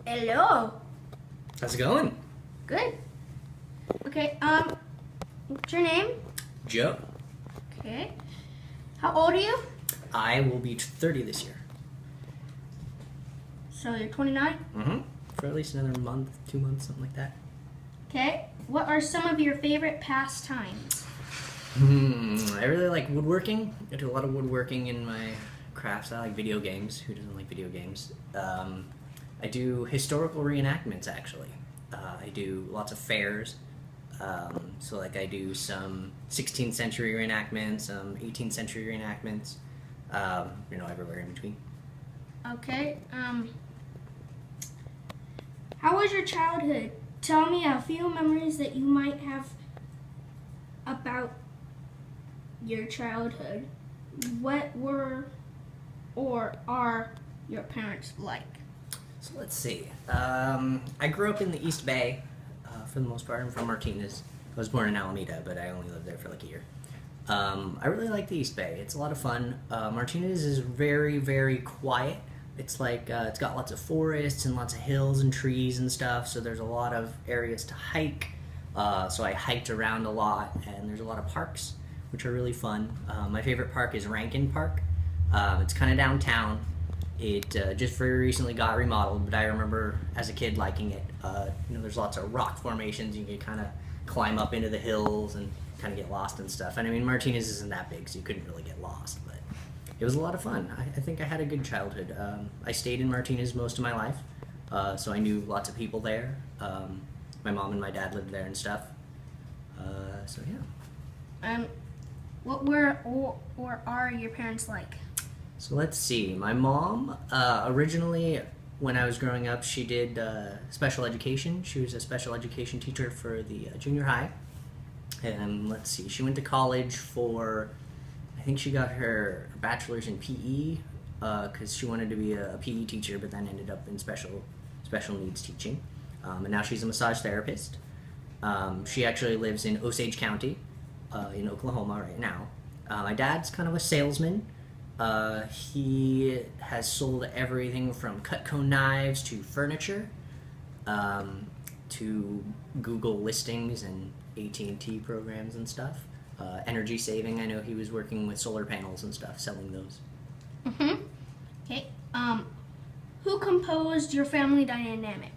Hello. How's it going? Good. Okay, what's your name? Joe. Okay. How old are you? I will be 30 this year. So you're 29? Mm-hmm. For at least another month, 2 months, something like that. Okay. What are some of your favorite pastimes? I really like woodworking. I do a lot of woodworking in my crafts. I like video games. Who doesn't like video games? I do historical reenactments, actually. I do lots of fairs. So like I do some 16th century reenactments, some 18th century reenactments, everywhere in between. Okay. How was your childhood? Tell me a few memories that you might have about your childhood. What were or are your parents like? So let's see. I grew up in the East Bay, for the most part. I'm from Martinez. I was born in Alameda, but I only lived there for like a year. I really like the East Bay. It's a lot of fun. Martinez is very, very quiet. It's like, it's got lots of forests and lots of hills and trees and stuff, so there's a lot of areas to hike. So I hiked around a lot, and there's a lot of parks, which are really fun. My favorite park is Rankin Park. It's kind of downtown. It just very recently got remodeled, but I remember as a kid liking it. There's lots of rock formations. You can kind of climb up into the hills and kind of get lost and stuff. And I mean, Martinez isn't that big, so you couldn't really get lost, but it was a lot of fun. I think I had a good childhood. I stayed in Martinez most of my life, so I knew lots of people there. My mom and my dad lived there and stuff. So yeah. What were or are your parents like? So let's see. My mom, originally, when I was growing up, she did special education. She was a special education teacher for the junior high. And let's see, she went to college for, I think she got her bachelor's in PE, because she wanted to be a PE teacher, but then ended up in special needs teaching. And now she's a massage therapist. She actually lives in Osage County, in Oklahoma right now. My dad's kind of a salesman. He has sold everything from Cutco knives to furniture, to Google listings and AT&T programs and stuff. Energy saving, I know he was working with solar panels and stuff, selling those. Okay. Who composed your family dynamic?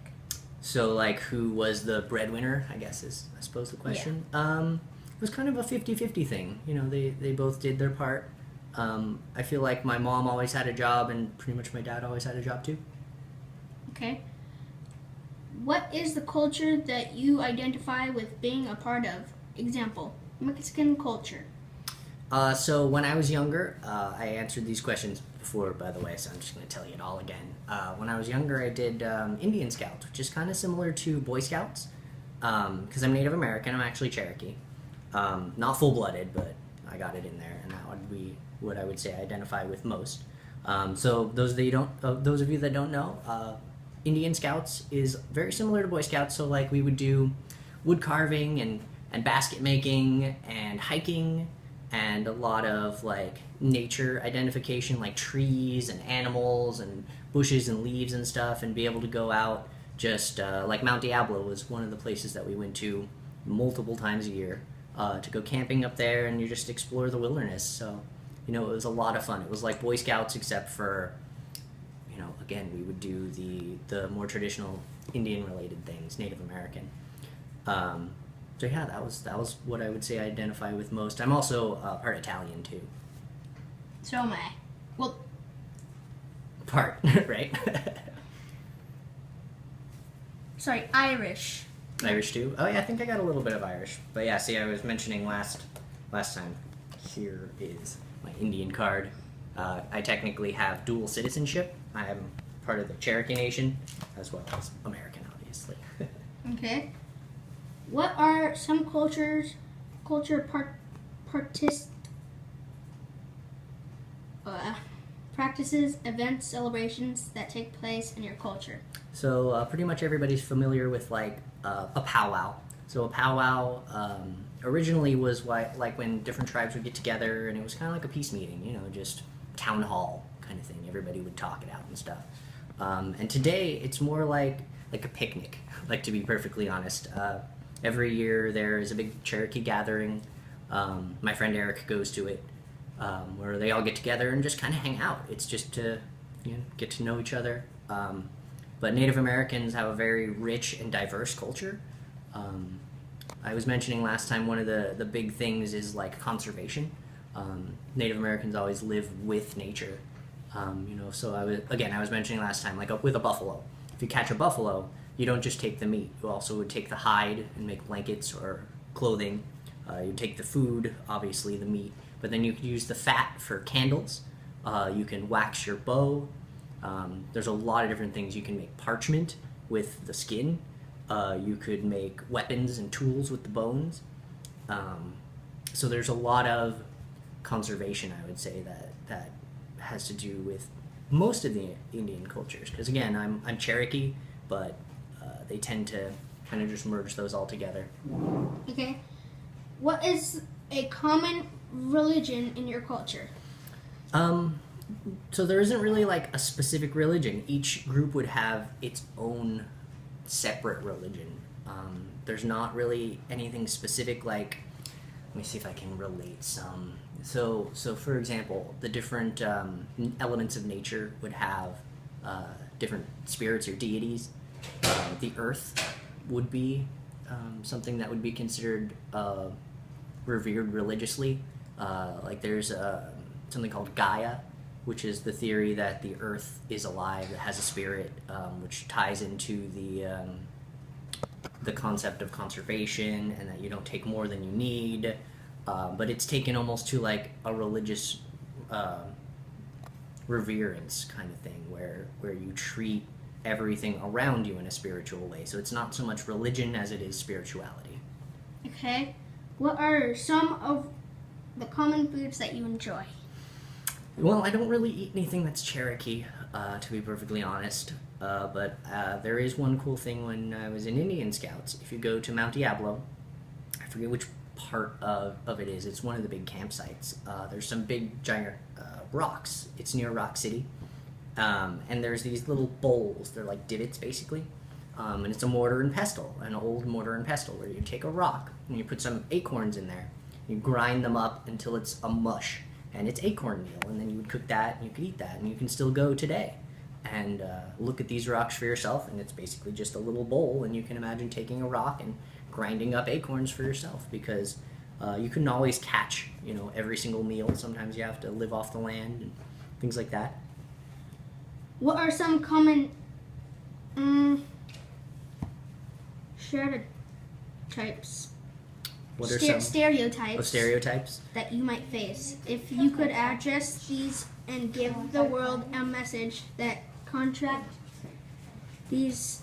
So, like, who was the breadwinner, I guess is, I suppose, the question. Yeah. It was kind of a 50-50 thing. They both did their part. I feel like my mom always had a job, and pretty much my dad always had a job too. Okay. What is the culture that you identify with being a part of? Example, Mexican culture. So when I was younger, I answered these questions before, by the way, so I'm just going to tell you it all again. When I was younger, I did Indian Scouts, which is kind of similar to Boy Scouts, because I'm Native American. I'm actually Cherokee. Not full-blooded, but I got it in there, and that would be what I would say I identify with most. So those of you that don't know, Indian Scouts is very similar to Boy Scouts. So like we would do wood carving and basket making and hiking and a lot of like nature identification, like trees and animals and bushes and leaves and stuff, and be able to go out just like Mount Diablo was one of the places that we went to multiple times a year to go camping up there, and you just explore the wilderness. So it was a lot of fun. It was like Boy Scouts, except for, again, we would do the more traditional Indian-related things, Native American. So yeah, that was what I would say I identify with most. I'm also part Italian too. So am I. Well, part, right? Sorry, Irish. Irish too? Oh yeah, I think I got a little bit of Irish. But yeah, see, I was mentioning last time. Here is my Indian card. I technically have dual citizenship. I am part of the Cherokee Nation, as well as American, obviously. Okay. What are some practices, events, celebrations that take place in your culture? So pretty much everybody's familiar with like a powwow. So a powwow originally was like when different tribes would get together, and it was kind of like a peace meeting, just town hall kind of thing. Everybody would talk it out and stuff. And today it's more like a picnic. Like, to be perfectly honest, every year there is a big Cherokee gathering. My friend Eric goes to it, where they all get together and just kind of hang out. It's just to get to know each other. But Native Americans have a very rich and diverse culture. I was mentioning last time one of the big things is like conservation. Native Americans always live with nature. So I was mentioning last time, like with a buffalo. If you catch a buffalo, you don't just take the meat. You also would take the hide and make blankets or clothing. You take the food, obviously the meat, but then you could use the fat for candles. You can wax your bow. There's a lot of different things. You can make parchment with the skin. You could make weapons and tools with the bones. So there's a lot of conservation, I would say, that has to do with most of the Indian cultures. Because again, I'm Cherokee, but they tend to kind of just merge those all together. Okay. What is a common religion in your culture? So there isn't really like a specific religion. Each group would have its own separate religion. There's not really anything specific. Like, let me see if I can relate some. So for example, the different elements of nature would have different spirits or deities. The earth would be something that would be considered revered religiously. Like there's something called Gaia, which is the theory that the earth is alive, that has a spirit, which ties into the concept of conservation and that you don't take more than you need. But it's taken almost to like a religious reverence kind of thing, where you treat everything around you in a spiritual way. So it's not so much religion as it is spirituality. Okay. What are some of the common foods that you enjoy? Well, I don't really eat anything that's Cherokee, to be perfectly honest. But there is one cool thing when I was in Indian Scouts. If you go to Mount Diablo, I forget which part of it is. It's one of the big campsites. There's some big giant rocks. It's near Rock City. And there's these little bowls. They're like divots, basically. And it's a mortar and pestle, an old mortar and pestle, where you take a rock and you put some acorns in there. You grind them up until it's a mush, and it's acorn meal. And then you would cook that, and you could eat that, and you can still go today and look at these rocks for yourself. And it's basically just a little bowl, and you can imagine taking a rock and grinding up acorns for yourself, because you couldn't always catch, every single meal. Sometimes you have to live off the land and things like that. What are some common stereotypes? What are some stereotypes stereotypes that you might face? If you could address these and give the world a message that contract these